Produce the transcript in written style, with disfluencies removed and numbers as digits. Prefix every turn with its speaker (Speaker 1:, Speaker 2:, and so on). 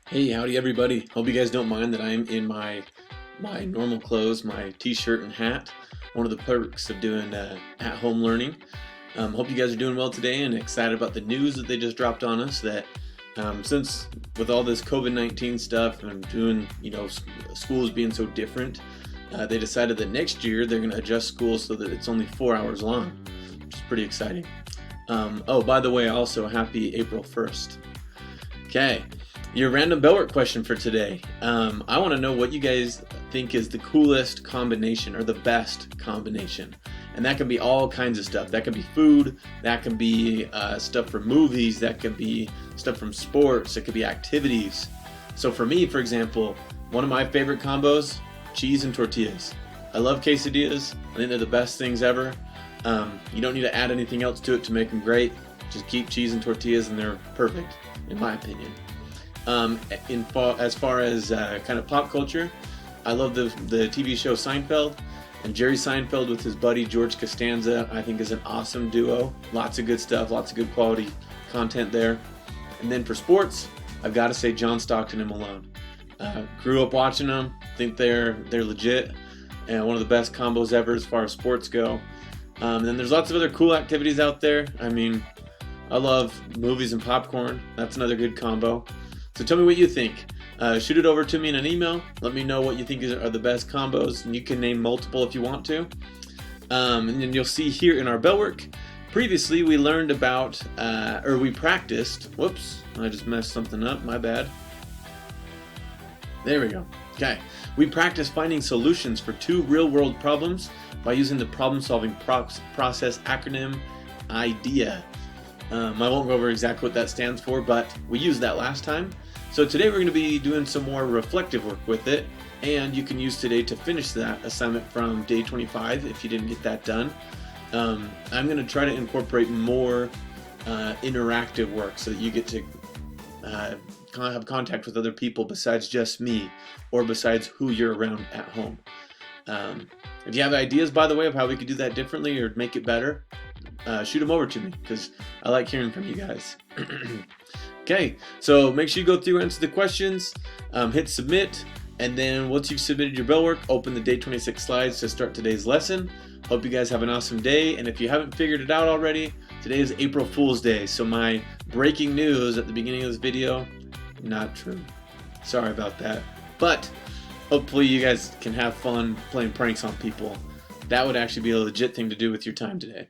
Speaker 1: Hey, howdy everybody. Hope you guys don't mind that I'm in my normal clothes, my t-shirt and hat. One of the perks of doing at-home learning. Hope you guys are doing well today and excited about the news that they just dropped on us that since with all this COVID-19 stuff and doing, schools being so different, they decided that next year they're going to adjust school so that it's only 4 hours long, which is pretty exciting. Oh, by the way, also happy April 1st. Okay. Your random Bellwork question for today. I want to know what you guys think is the coolest combination or the best combination. And that can be all kinds of stuff. That can be food, that can be stuff from movies, that can be stuff from sports, it could be activities. So for me, for example, one of my favorite combos, cheese and tortillas. I love quesadillas. I think they're the best things ever. You don't need to add anything else to it to make them great. Just keep cheese and tortillas and they're perfect, in my opinion. As far as kind of pop culture, I love the TV show Seinfeld, and Jerry Seinfeld with his buddy George Costanza I think is an awesome duo. Lots of good stuff, lots of good quality content there. And then for sports, I've got to say John Stockton and Malone. Grew up watching them, think they're legit, and one of the best combos ever as far as sports go. And then there's lots of other cool activities out there. I mean, I love movies and popcorn. That's another good combo. So tell me what you think. Shoot it over to me in an email. Let me know what you think are the best combos, and you can name multiple if you want to. And then you'll see here in our Bellwork, previously we learned about, or we practiced, whoops, I just messed something up, my bad. There we go. Okay, we practiced finding solutions for two real-world problems by using the problem-solving process acronym IDEA. I won't go over exactly what that stands for, but we used that last time. So today we're going to be doing some more reflective work with it, and you can use today to finish that assignment from day 25 if you didn't get that done. I'm going to try to incorporate more interactive work so that you get to have contact with other people besides just me or besides who you're around at home. If you have ideas, by the way, of how we could do that differently or make it better, shoot them over to me because I like hearing from you guys. Okay, so make sure you go through and answer the questions, hit submit, and then once you've submitted your Bellwork, open the day 26 slides to start today's lesson. Hope you guys have an awesome day, and if you haven't figured it out already, today is April Fool's Day, so my breaking news at the beginning of this video, not true. Sorry about that, but hopefully you guys can have fun playing pranks on people. That would actually be a legit thing to do with your time today.